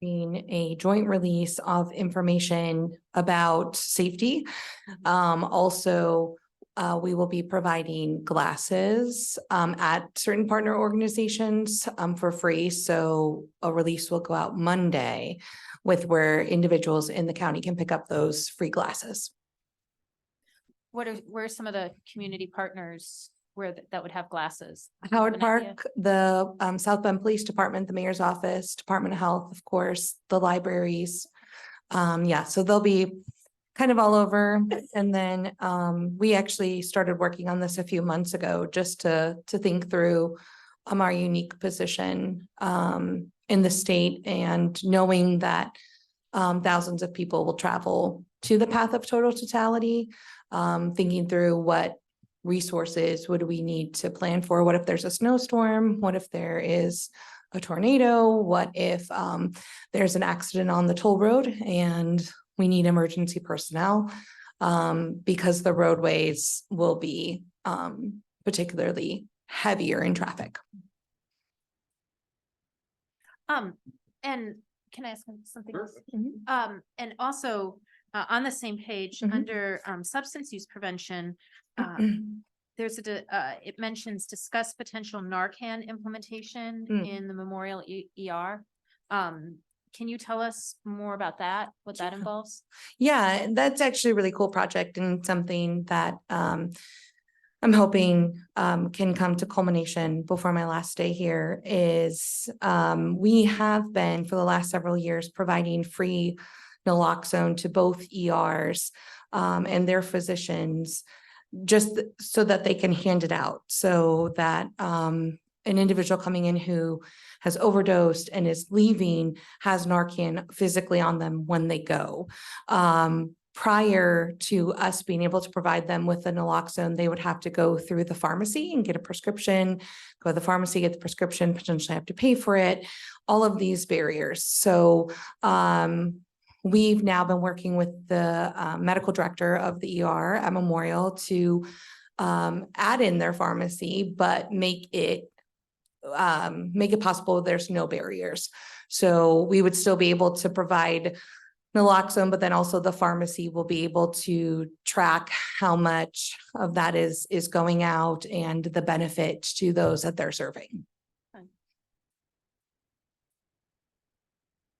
being a joint release of information about safety. Also, we will be providing glasses at certain partner organizations for free. So a release will go out Monday with where individuals in the county can pick up those free glasses. Where are some of the community partners where that would have glasses? Howard An idea? Park, the South Bend Police Department, the mayor's office, Department of Health, of course, the libraries. Yeah, so they'll be kind of all over. And then we actually started working on this a few months ago just to think through our unique position in the state, and knowing that thousands of people will travel to the path of total totality, thinking through what resources would we need to plan for. What if there's a snowstorm? What if there is a tornado? What if there's an accident on the toll road and we need emergency personnel because the roadways will be particularly heavier in traffic. And can I ask something else? Mm-hmm. And also on the same page, Mhm. under substance use prevention, there's it mentions discuss potential Narcan implementation in the Memorial ER. Can you tell us more about that, what that involves? Yeah, that's actually a really cool project, and something that I'm hoping can come to culmination before my last day here. Is we have been for the last several years providing free naloxone to both ERs and their physicians, just so that they can hand it out, so that an individual coming in who has overdosed and is leaving has Narcan physically on them when they go. Prior to us being able to provide them with the naloxone, they would have to go through the pharmacy and get a prescription, go to the pharmacy, get the prescription, potentially have to pay for it, all of these barriers. So we've now been working with the medical director of the ER at Memorial to add in their pharmacy, but make it possible there's no barriers. So we would still be able to provide naloxone, but then also the pharmacy will be able to track how much of that is going out and the benefit to those that they're serving.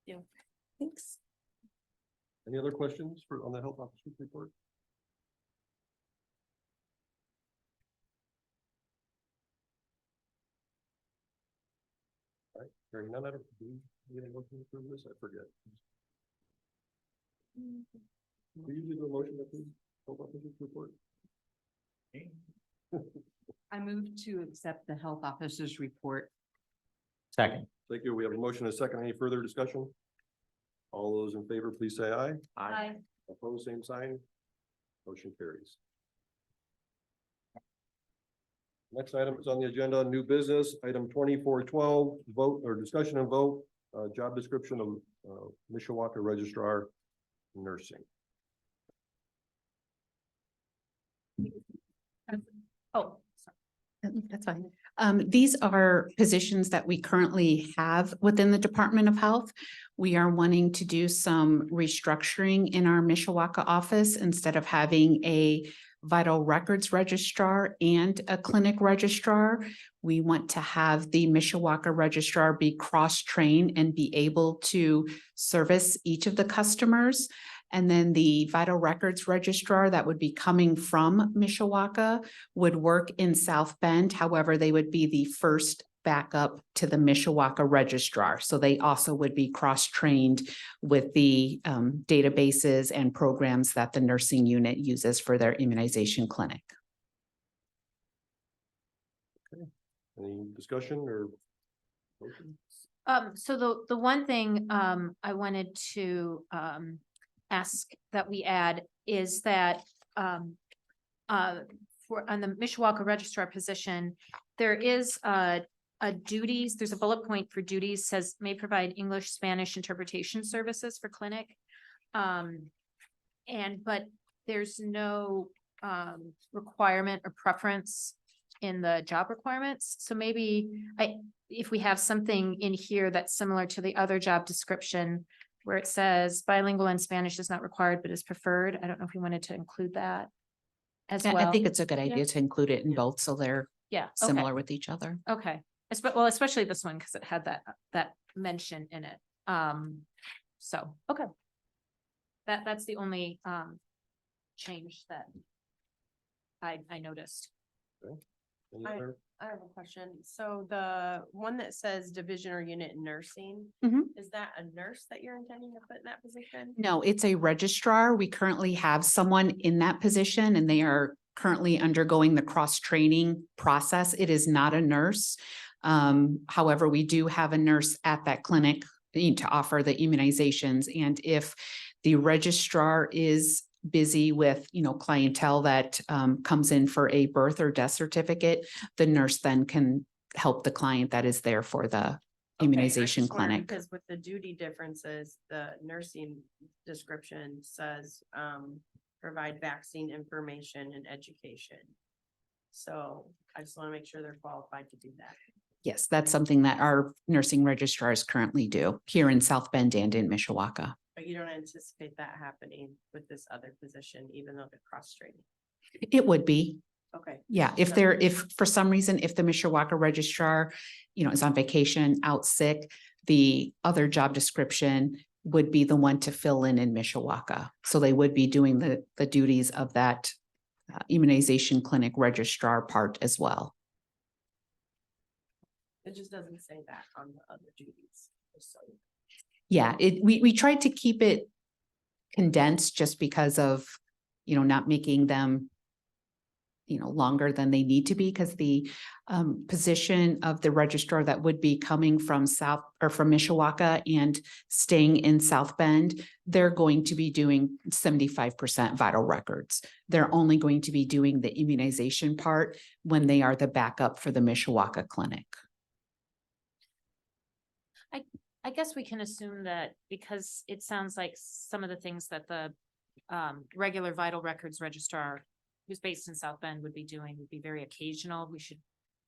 Yeah. Thanks. Any other questions on the health officer's report? All right, hearing none, do we need a motion to approve this? I forget. We usually do a motion to approve health officer's report. I move to accept the health officer's report. Second. Thank you. We have a motion and a second. Any further discussion? All those in favor, please say aye. Aye. Opposed, same sign. Motion carries. Next item is on the agenda, new business, item 2412, vote or discussion and vote, job description of Mishawaka Registrar Nursing. Oh, sorry. That's fine. These are positions that we currently have within the Department of Health. We are wanting to do some restructuring in our Mishawaka office. Instead of having a vital records registrar and a clinic registrar, we want to have the Mishawaka registrar be cross-trained and be able to service each of the customers. And then the vital records registrar that would be coming from Mishawaka would work in South Bend. However, they would be the first backup to the Mishawaka registrar. So they also would be cross-trained with the databases and programs that the nursing unit uses for their immunization clinic. Okay. Any discussion or motion? So the one thing I wanted to ask that we add is that on the Mishawaka registrar position, there is a duties, there's a bullet point for duties, says may provide English, Spanish interpretation services for clinic. But there's no requirement or preference in the job requirements. So maybe if we have something in here that's similar to the other job description where it says bilingual in Spanish is not required, but is preferred. I don't know if we wanted to include that as well. I think it's a good idea to include it in both, so they're Yeah, okay, similar with each other. okay. Well, especially this one, because it had that mention in it. So, okay. That's the only change that I noticed. Any I- other? I have a question. So the one that says division or unit nursing, Mhm. is that a nurse that you're intending to put in that position? No, it's a registrar. We currently have someone in that position and they are currently undergoing the cross-training process. It is not a nurse. However, we do have a nurse at that clinic to offer the immunizations. And if the registrar is busy with, clientele that comes in for a birth or death certificate, the nurse then can help the client that is there for the Okay, I immunization just wondered clinic. Because with the duty differences, the nursing description says, provide vaccine information and education. So I just want to make sure they're qualified to do that. Yes, that's something that our nursing registrars currently do here in South Bend and in Mishawaka. But you don't anticipate that happening with this other position, even though they're cross-training. It would be, Okay. yeah, if for some reason, if the Mishawaka registrar, is on vacation, out sick, the other job description would be the one to fill in Mishawaka. So they would be doing the duties of that immunization clinic registrar part as well. It just doesn't say that on the other duties. just so you know. Yeah, we tried to keep it condensed just because of, not making them, longer than they need to be, because the position of the registrar that would be coming from South or from Mishawaka and staying in South Bend, they're going to be doing 75% vital records. They're only going to be doing the immunization part when they are the backup for the Mishawaka clinic. I guess we can assume that because it sounds like some of the things that the regular vital records registrar who's based in South Bend would be doing would be very occasional. We should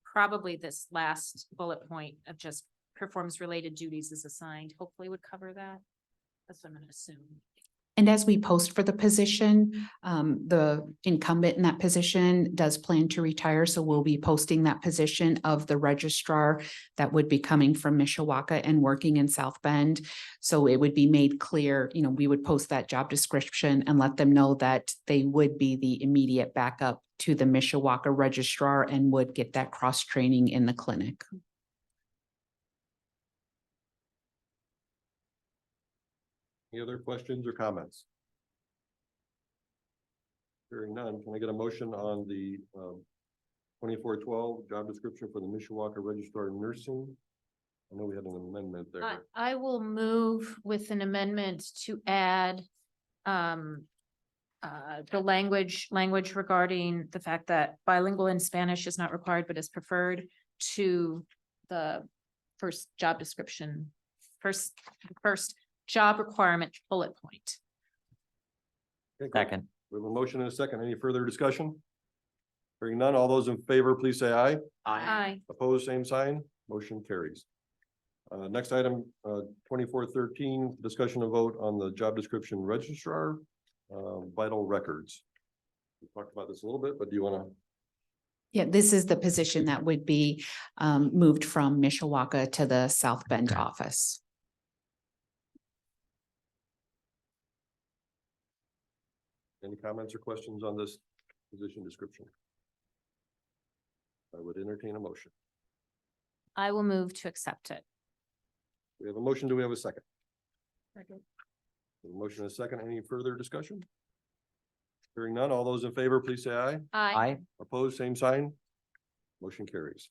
probably this last bullet point of just performs related duties as assigned, hopefully would cover that. That's what I'm gonna assume. And as we post for the position, the incumbent in that position does plan to retire. So we'll be posting that position of the registrar that would be coming from Mishawaka and working in South Bend. So it would be made clear, we would post that job description and let them know that they would be the immediate backup to the Mishawaka registrar and would get that cross training in the clinic. Any other questions or comments? Hearing none, can I get a motion on the 2412 job description for the Mishawaka Registrar of Nursing? I know we had an amendment there. I will move with an amendment to add the language regarding the fact that bilingual in Spanish is not required, but is preferred to the first job description, first job requirement bullet point. Okay, great. Second. We have a motion and a second. Any further discussion? Hearing none, all those in favor, please say aye. Aye. Opposed, same sign. Motion carries. Next item, 2413, discussion and vote on the job description registrar, vital records. We talked about this a little bit, but do you want to? Yeah, this is the position that would be moved from Mishawaka to the South Bend office. Any comments or questions on this position description? I would entertain a motion. I will move to accept it. We have a motion. Do we have a second? Second. We have a motion and a second. Any further discussion? Hearing none, all those in favor, please say aye. Aye. Opposed, same sign. Motion carries.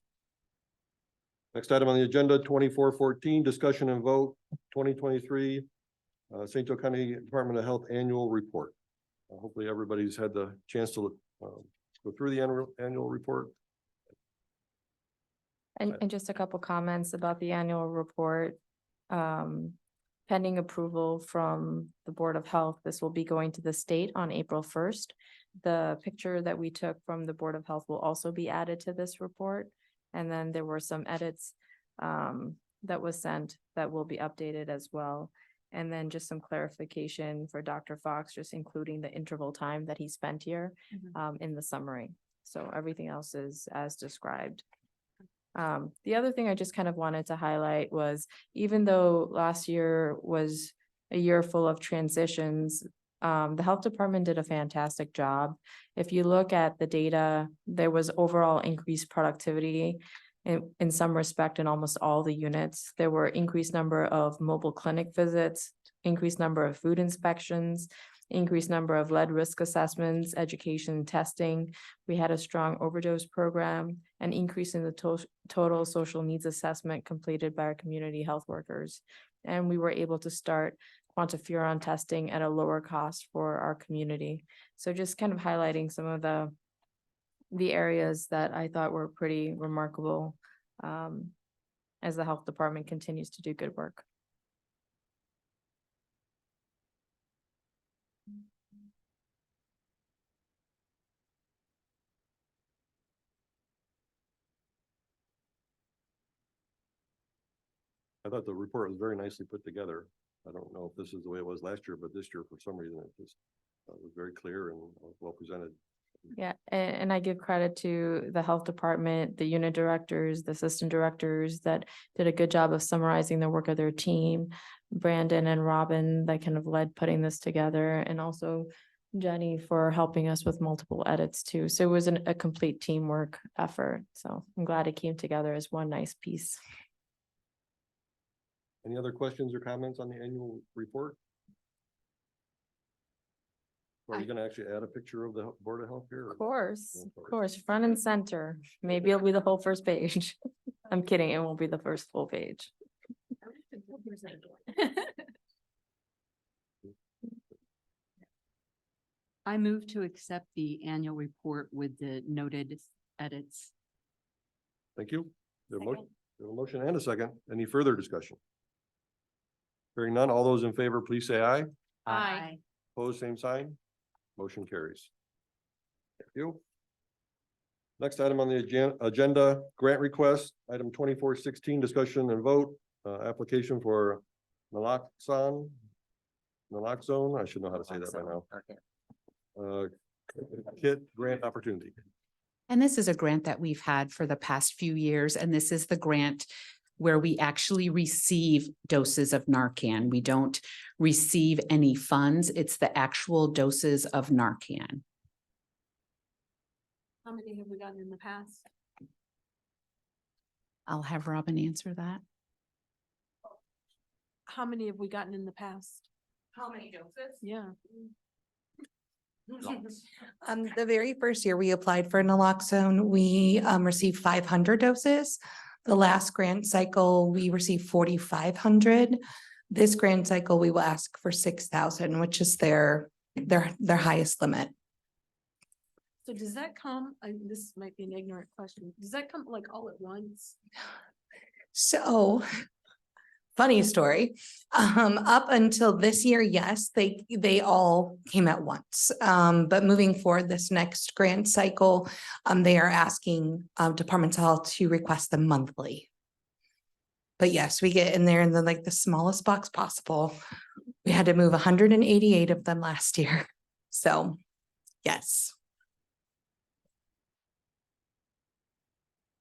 Next item on the agenda, 2414, discussion and vote 2023 St. Joe County Department of Health Annual Report. Hopefully everybody's had the chance to look, go through the annual report. And just a couple comments about the annual report. pending approval from the Board of Health, this will be going to the state on April 1st. The picture that we took from the Board of Health will also be added to this report. And then there were some edits that was sent that will be updated as well. And then just some clarification for Dr. Fox, just including the interval time that he spent here in the summary. So everything else is as described. The other thing I just kind of wanted to highlight was, even though last year was a year full of transitions, the health department did a fantastic job. If you look at the data, there was overall increased productivity in some respect in almost all the units. There were increased number of mobile clinic visits, increased number of food inspections, increased number of lead risk assessments, education, testing. We had a strong overdose program, an increase in the total social needs assessment completed by our community health workers. And we were able to start quantiferon testing at a lower cost for our community. So just kind of highlighting some of the areas that I thought were pretty remarkable as the health department continues to do good work. I thought the report was very nicely put together. I don't know if this is the way it was last year, but this year, for some reason, it just was very clear and well presented. Yeah, and I give credit to the health department, the unit directors, the assistant directors that did a good job of summarizing the work of their team. Brandon and Robin that kind of led putting this together, and also Jenny for helping us with multiple edits too. So it was a complete teamwork effort. So I'm glad it came together as one nice piece. Any other questions or comments on the annual report? Are you gonna actually add a picture of the Board of Health here? Of course, front and center. Maybe it'll be the whole first page. I'm kidding, it won't be the first full page. I move to accept the annual report with the noted edits. Thank you. There a motion and a second. Any further discussion? Hearing none, all those in favor, please say aye. Aye. Opposed, same sign. Motion carries. Thank you. Next item on the agenda, grant request, item 2416, discussion and vote, application for naloxone, I should know how to say that by now. Kit grant opportunity. And this is a grant that we've had for the past few years, and this is the grant where we actually receive doses of Narcan. We don't receive any funds. It's the actual doses of Narcan. How many have we gotten in the past? I'll have Robin answer that. How many have we gotten in the past? How many doses? Yeah. The very first year we applied for naloxone, we received 500 doses. The last grant cycle, we received 4,500. This grant cycle, we will ask for 6,000, which is their highest limit. So does that come, this might be an ignorant question, does that come like all at once? So, funny story, up until this year, yes, they all came at once. But moving forward, this next grant cycle, they are asking departments of health to request them monthly. But yes, we get in there in the smallest box possible. We had to move 188 of them last year. So, yes.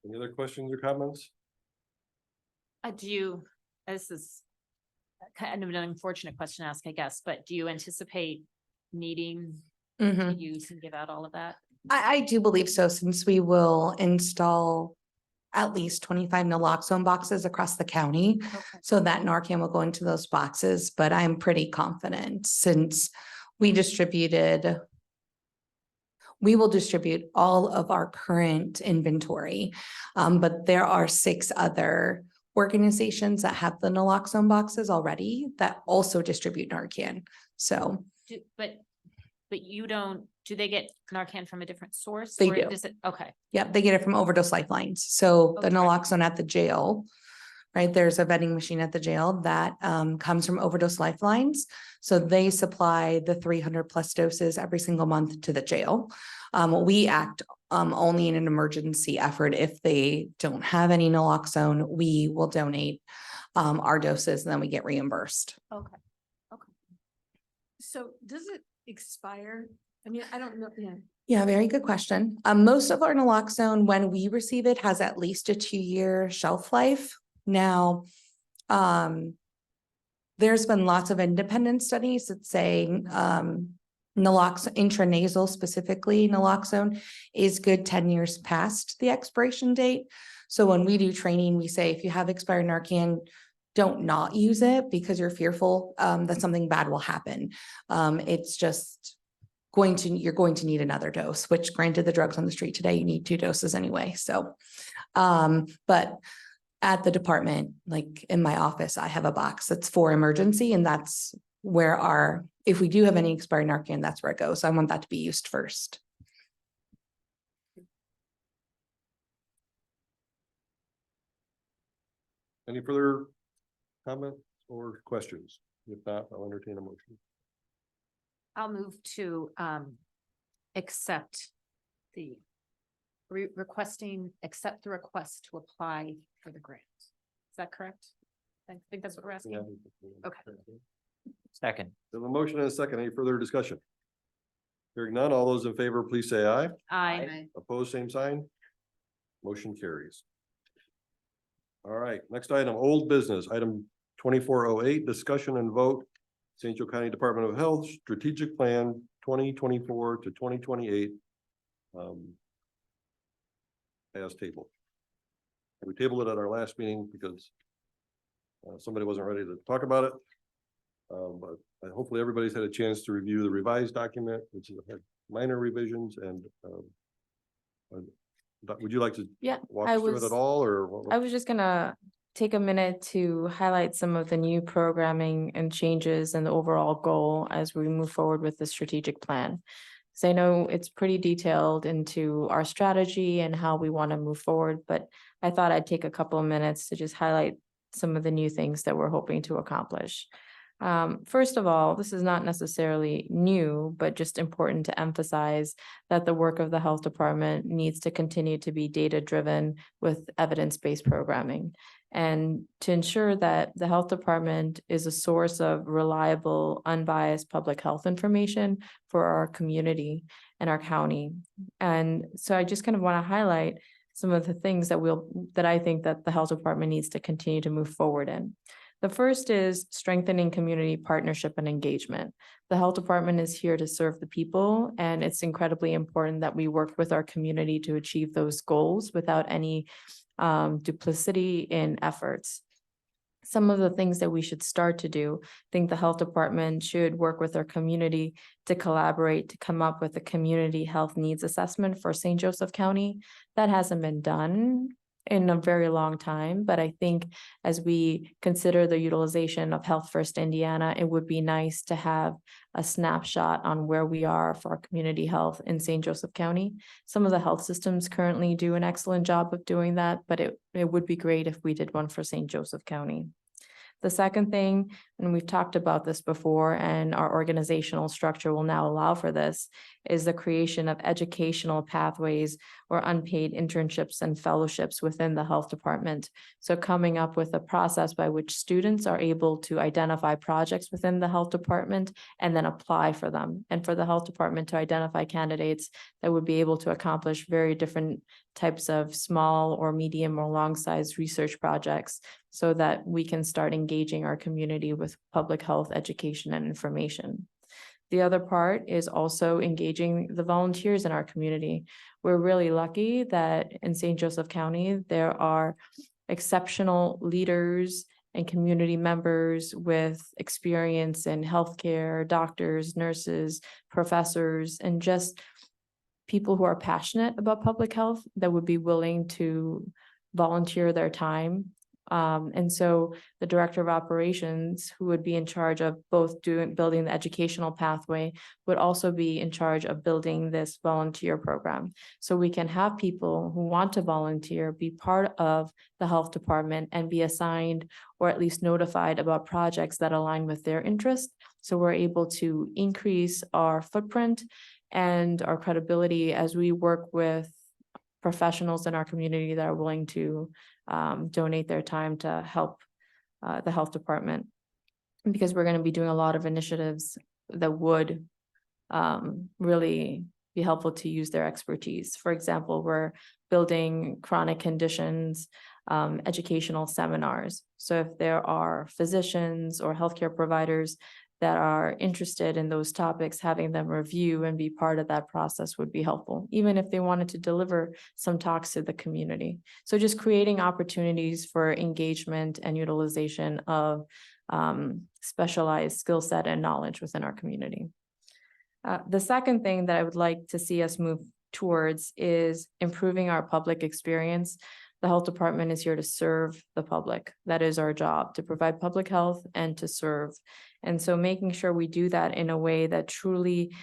Any other questions or comments? This is kind of an unfortunate question to ask, I guess, but do you anticipate needing to use and give out all of that? I do believe so, since we will install at least 25 naloxone boxes across the county. Okay. So that Narcan will go into those boxes, but I'm pretty confident since we will distribute all of our current inventory. But there are 6 other organizations that have the naloxone boxes already that also distribute Narcan. So But you don't, do they get Narcan from a different source? They or do. does it- Okay, yeah, they get it from Overdose Lifelines. So the Okay. naloxone at the jail right? There's a vending machine at the jail that comes from Overdose Lifelines. So they supply the 300+ doses every single month to the jail. We act only in an emergency effort. If they don't have any naloxone, we will donate our doses and then we get reimbursed. Okay, okay. So does it expire? I mean, I don't know, yeah. Yeah, very good question. Most of our naloxone, when we receive it, has at least a 2-year shelf life. Now, there's been lots of independent studies that say naloxone, intranasal specifically, naloxone is good 10 years past the expiration date. So when we do training, we say if you have expired Narcan, don't not use it because you're fearful that something bad will happen. It's just you're going to need another dose, which granted the drugs on the street today, you need 2 doses anyway. So, but at the department, like in my office, I have a box that's for emergency and that's where if we do have any expired Narcan, that's where it goes. I want that to be used first. Any further comments or questions? If not, I'll entertain a motion. I'll move to accept the accept the request to apply for the grant. Is that correct? I think that's what we're asking. Okay. Second. We have a motion and a second. Any further discussion? Hearing none, all those in favor, please say aye. Aye. Opposed, same sign. Motion carries. All right, next item, old business, item 2408, discussion and vote. St. Joe County Department of Health Strategic Plan 2024 to 2028. As tabled. We tabled it at our last meeting because somebody wasn't ready to talk about it. But hopefully everybody's had a chance to review the revised document, which had minor revisions and would you like to walk I us through it was- at all or? what- I was just gonna take a minute to highlight some of the new programming and changes and the overall goal as we move forward with the strategic plan. So I know it's pretty detailed into our strategy and how we want to move forward, but I thought I'd take a couple of minutes to just highlight some of the new things that we're hoping to accomplish. First of all, this is not necessarily new, but just important to emphasize that the work of the health department needs to continue to be data-driven with evidence-based programming. And to ensure that the health department is a source of reliable, unbiased public health information for our community and our county. And so I just kind of want to highlight some of the things that I think that the health department needs to continue to move forward in. The first is strengthening community partnership and engagement. The health department is here to serve the people, and it's incredibly important that we work with our community to achieve those goals without any duplicity in efforts. Some of the things that we should start to do, I think the health department should work with our community to collaborate to come up with a community health needs assessment for St. Joseph County. That hasn't been done in a very long time, but I think as we consider the utilization of Health First Indiana, it would be nice to have a snapshot on where we are for our community health in St. Joseph County. Some of the health systems currently do an excellent job of doing that, but it would be great if we did one for St. Joseph County. The second thing, and we've talked about this before, and our organizational structure will now allow for this, is the creation of educational pathways or unpaid internships and fellowships within the health department. So coming up with a process by which students are able to identify projects within the health department and then apply for them. And for the health department to identify candidates that would be able to accomplish very different types of small or medium or long-sized research projects so that we can start engaging our community with public health education and information. The other part is also engaging the volunteers in our community. We're really lucky that in St. Joseph County, there are exceptional leaders and community members with experience in healthcare, doctors, nurses, professors, and just people who are passionate about public health that would be willing to volunteer their time And so the director of operations, who would be in charge of both building the educational pathway, would also be in charge of building this volunteer program. So we can have people who want to volunteer be part of the health department and be assigned or at least notified about projects that align with their interest. So we're able to increase our footprint and our credibility as we work with professionals in our community that are willing to donate their time to help the health department. Because we're going to be doing a lot of initiatives that would really be helpful to use their expertise. For example, we're building chronic conditions educational seminars. So if there are physicians or healthcare providers that are interested in those topics, having them review and be part of that process would be helpful, even if they wanted to deliver some talks to the community. So just creating opportunities for engagement and utilization of specialized skill set and knowledge within our community. The second thing that I would like to see us move towards is improving our public experience. The health department is here to serve the public. That is our job, to provide public health and to serve. And so making sure we do that in a way that truly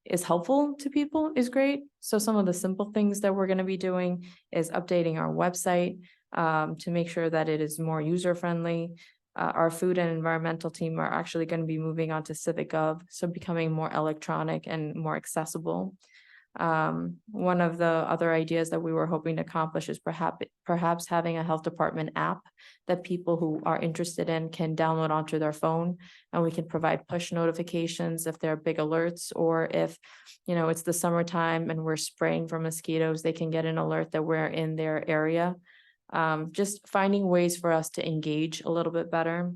is helpful to people is great. So some of the simple things that we're going to be doing is updating our website to make sure that it is more user-friendly. Our food and environmental team are actually going to be moving on to CivicGov, so becoming more electronic and more accessible. One of the other ideas that we were hoping to accomplish is perhaps having a health department app that people who are interested in can download onto their phone, and we can provide push notifications if there are big alerts, or if, you know, it's the summertime and we're spraying for mosquitoes, they can get an alert that we're in their area. Just finding ways for us to engage a little bit better.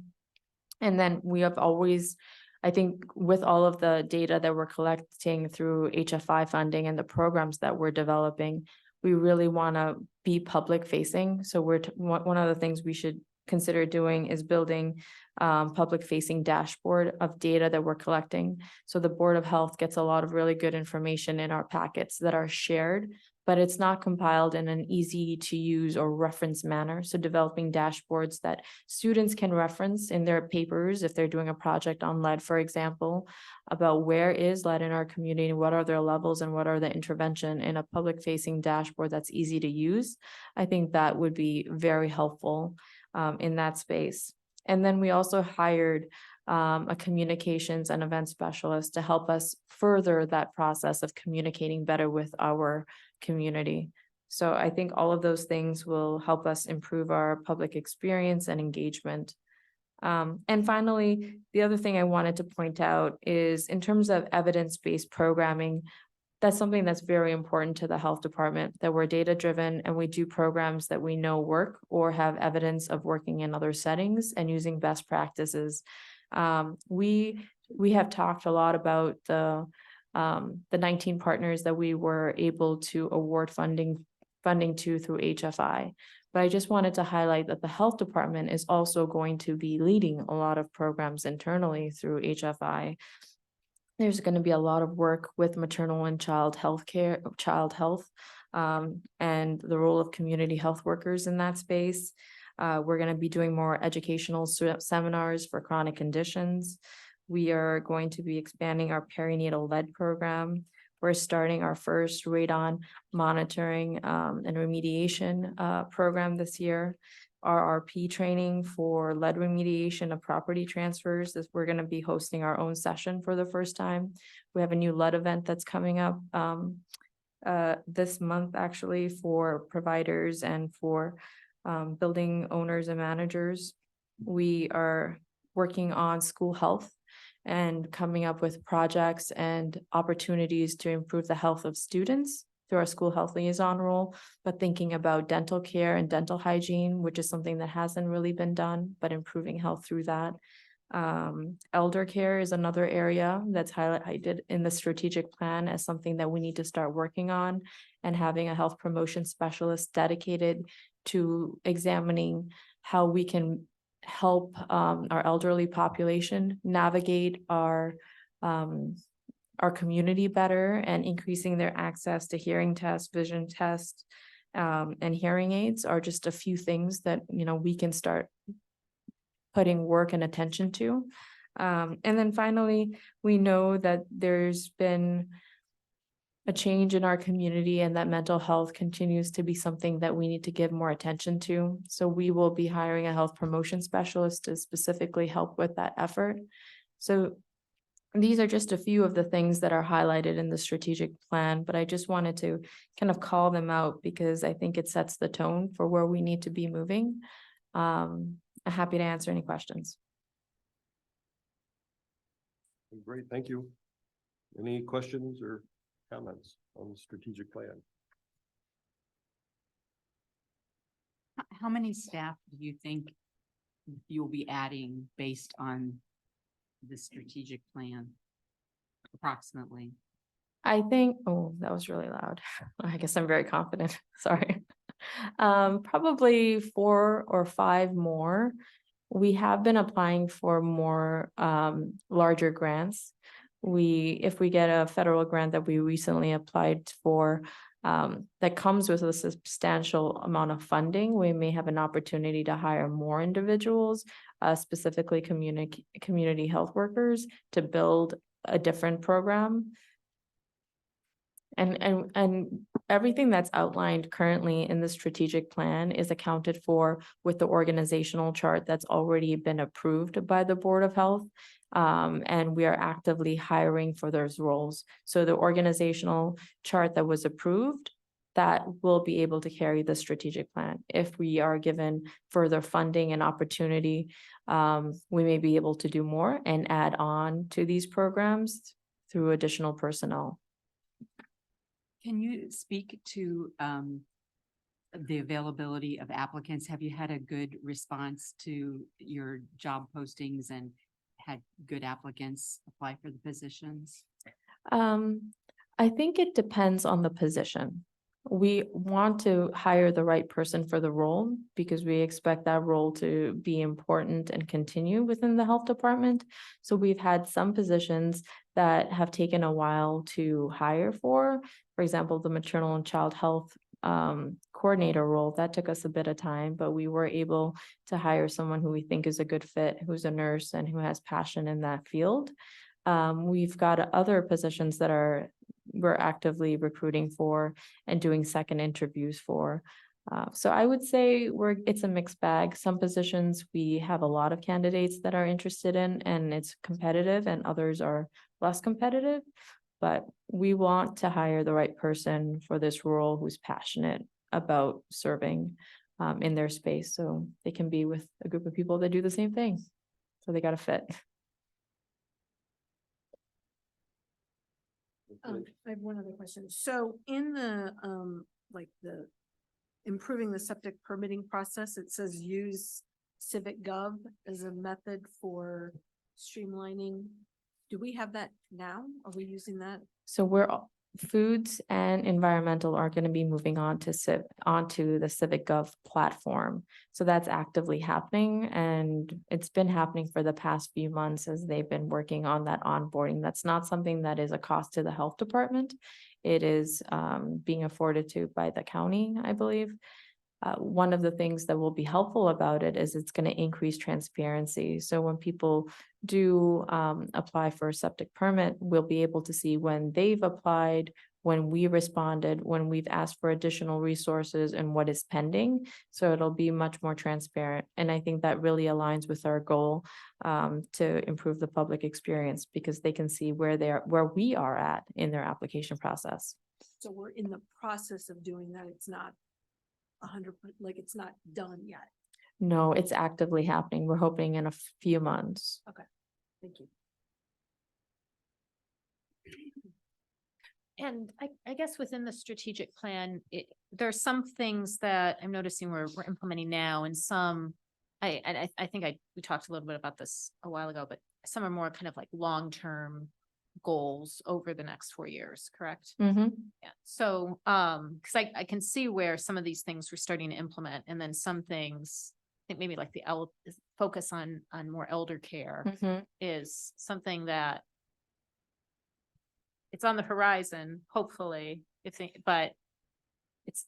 And then we have always, I think, with all of the data that we're collecting through HFI funding and the programs that we're developing, we really want to be public facing. So one of the things we should consider doing is building public facing dashboard of data that we're collecting. So the Board of Health gets a lot of really good information in our packets that are shared, but it's not compiled in an easy to use or reference manner. So developing dashboards that students can reference in their papers if they're doing a project on lead, for example, about where is lead in our community, what are their levels and what are the intervention in a public facing dashboard that's easy to use. I think that would be very helpful in that space. And then we also hired a communications and event specialist to help us further that process of communicating better with our community. So I think all of those things will help us improve our public experience and engagement. And finally, the other thing I wanted to point out is in terms of evidence-based programming, that's something that's very important to the health department, that we're data-driven and we do programs that we know work or have evidence of working in other settings and using best practices. We have talked a lot about the 19 partners that we were able to award funding to through HFI. But I just wanted to highlight that the health department is also going to be leading a lot of programs internally through HFI. There's going to be a lot of work with maternal and child health, and the role of community health workers in that space. We're going to be doing more educational seminars for chronic conditions. We are going to be expanding our perinatal lead program. We're starting our first radon monitoring and remediation program this year. RRP training for lead remediation of property transfers. We're going to be hosting our own session for the first time. We have a new lead event that's coming up this month, actually, for providers and for building owners and managers. We are working on school health and coming up with projects and opportunities to improve the health of students through our school health liaison role, but thinking about dental care and dental hygiene, which is something that hasn't really been done, but improving health through that. Elder care is another area that's highlighted in the strategic plan as something that we need to start working on, and having a health promotion specialist dedicated to examining how we can help our elderly population navigate our community better and increasing their access to hearing tests, vision tests, and hearing aids are just a few things that, we can start putting work and attention to. And then finally, we know that there's been a change in our community and that mental health continues to be something that we need to give more attention to. So we will be hiring a health promotion specialist to specifically help with that effort. So these are just a few of the things that are highlighted in the strategic plan, but I just wanted to kind of call them out because I think it sets the tone for where we need to be moving. I'm happy to answer any questions. Great, thank you. Any questions or comments on the strategic plan? How many staff do you think you'll be adding based on the strategic plan? Approximately. I think, oh, that was really loud. I guess I'm very confident. Sorry. Probably 4 or 5 more. We have been applying for more larger grants. If we get a federal grant that we recently applied for, that comes with a substantial amount of funding, we may have an opportunity to hire more individuals, specifically community health workers, to build a different program. And everything that's outlined currently in the strategic plan is accounted for with the organizational chart that's already been approved by the Board of Health. And we are actively hiring for those roles. So the organizational chart that was approved, that will be able to carry the strategic plan. If we are given further funding and opportunity, we may be able to do more and add on to these programs through additional personnel. Can you speak to the availability of applicants? Have you had a good response to your job postings and had good applicants apply for the positions? I think it depends on the position. We want to hire the right person for the role because we expect that role to be important and continue within the health department. So we've had some positions that have taken a while to hire for example, the maternal and child health coordinator role. That took us a bit of time, but we were able to hire someone who we think is a good fit, who's a nurse and who has passion in that field. We've got other positions that we're actively recruiting for and doing second interviews for. So I would say it's a mixed bag. Some positions we have a lot of candidates that are interested in and it's competitive, and others are less competitive. But we want to hire the right person for this role who's passionate about serving in their space, so they can be with a group of people that do the same thing. So they got to fit. I have one other question. So in the, the improving the septic permitting process, it says use Civic Gov as a method for streamlining. Do we have that now? Are we using that? So foods and environmental are going to be moving on to onto the Civic Gov platform. So that's actively happening, and it's been happening for the past few months as they've been working on that onboarding. That's not something that is a cost to the health department. It is being afforded to by the county, I believe. One of the things that will be helpful about it is it's going to increase transparency. So when people do apply for a septic permit, we'll be able to see when they've applied, when we responded, when we've asked for additional resources, and what is pending. So it'll be much more transparent. And I think that really aligns with our goal to improve the public experience, because they can see where we are at in their application process. So we're in the process of doing that. It's not 100%, it's not done yet. No, it's actively happening. We're hoping in a few months. Thank you. And I guess within the strategic plan, there are some things that I'm noticing we're implementing now, and some, I think we talked a little bit about this a while ago, but some are more kind of like long-term goals over the next 4 years, correct? Mm-hmm. Yeah. So, because I can see where some of these things we're starting to implement, and then some things, I think maybe like the focus on more elder care Mm-hmm. is something that it's on the horizon, hopefully, but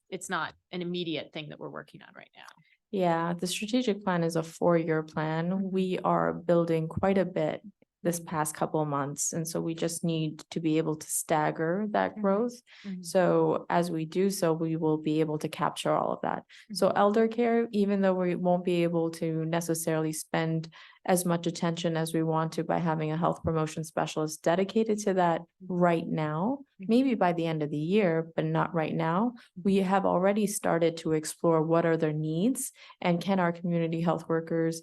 it's not an immediate thing that we're working on right now. Yeah, the strategic plan is a 4-year plan. We are building quite a bit this past couple of months, and so we just need to be able to stagger that growth. So as we do so, we will be able to capture all of that. So elder care, even though we won't be able to necessarily spend as much attention as we want to by having a health promotion specialist dedicated to that right now, maybe by the end of the year, but not right now. We have already started to explore what are their needs and can our community health workers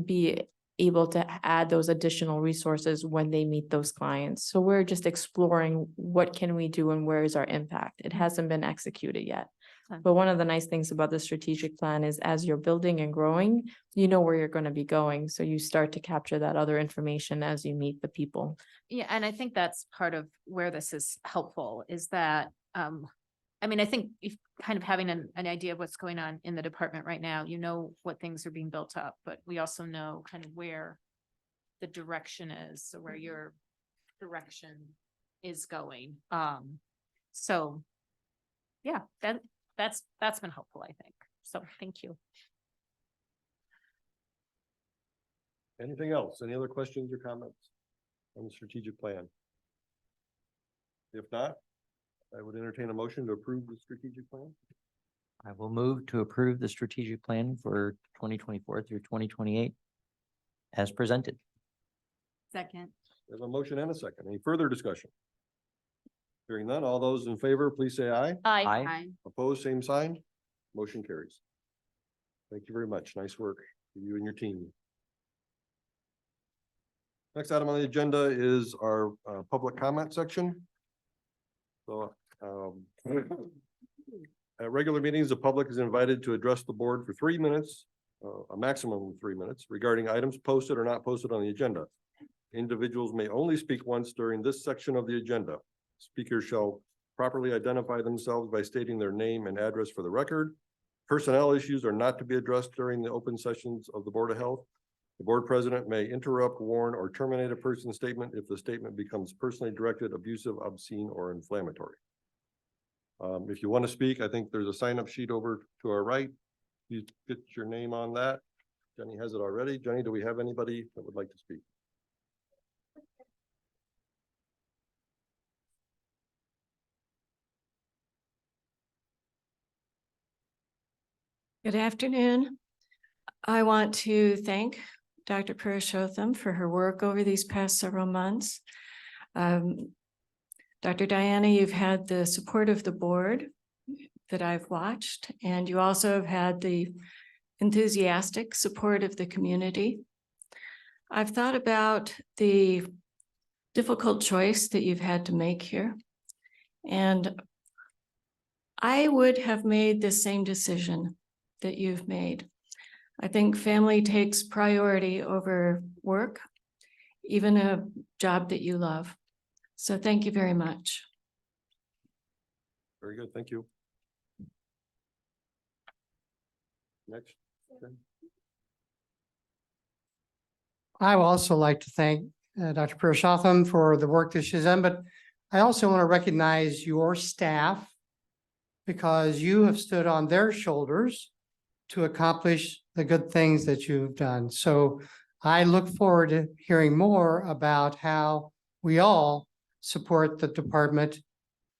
be able to add those additional resources when they meet those clients. So we're just exploring what can we do and where is our impact. It hasn't been executed yet. Okay. But one of the nice things about the strategic plan is as you're building and growing, you know where you're going to be going. So you start to capture that other information as you meet the people. Yeah, and I think that's part of where this is helpful is that, I mean, I think if kind of having an idea of what's going on in the department right now, you know what things are being built up, but we also know kind of where the direction is, so where your direction is going. So yeah, that's been helpful, I think. So thank you. Anything else? Any other questions or comments on the strategic plan? If not, I would entertain a motion to approve the strategic plan. I will move to approve the strategic plan for 2024 through 2028 as presented. Second. There's a motion and a second. Any further discussion? Hearing none, all those in favor, please say aye. Aye. Opposed, same sign. Motion carries. Thank you very much. Nice work for you and your team. Next item on the agenda is our public comment section. So at regular meetings, the public is invited to address the board for 3 minutes, a maximum of 3 minutes, regarding items posted or not posted on the agenda. Individuals may only speak once during this section of the agenda. Speakers shall properly identify themselves by stating their name and address for the record. Personnel issues are not to be addressed during the open sessions of the Board of Health. The board president may interrupt, warn, or terminate a person's statement if the statement becomes personally directed, abusive, obscene, or inflammatory. If you want to speak, I think there's a sign-up sheet over to our right. You get your name on that. Jenny has it already. Jenny, do we have anybody that would like to speak? Good afternoon. I want to thank Dr. Purushottam for her work over these past several months. Dr. Diana, you've had the support of the board that I've watched, and you also have had the enthusiastic support of the community. I've thought about the difficult choice that you've had to make here, and I would have made the same decision that you've made. I think family takes priority over work, even a job that you love. So thank you very much. Very good. Thank you. Next. Okay. I would also like to thank Dr. Purushottam for the work that she's done, but I also want to recognize your staff because you have stood on their shoulders to accomplish the good things that you've done. So I look forward to hearing more about how we all support the department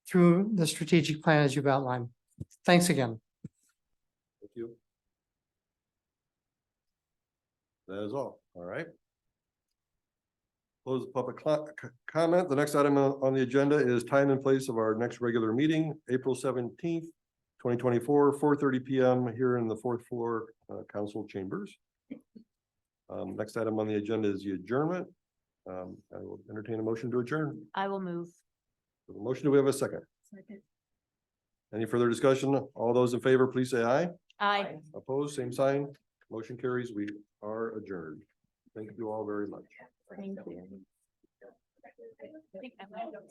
through the strategic plan as you've outlined. Thanks again. Thank you. That is all. All right. Close the public comment. The next item on the agenda is time and place of our next regular meeting, April 17th, 2024, 4:30 p.m. here in the 4th floor council chambers. Next item on the agenda is the adjournment. I will entertain a motion to adjourn. I will move. The motion, do we have a second? Second. Any further discussion? All those in favor, please say aye. Aye. Opposed, same sign. Motion carries. We are adjourned. Thank you all very much. Thank you. I think I might have-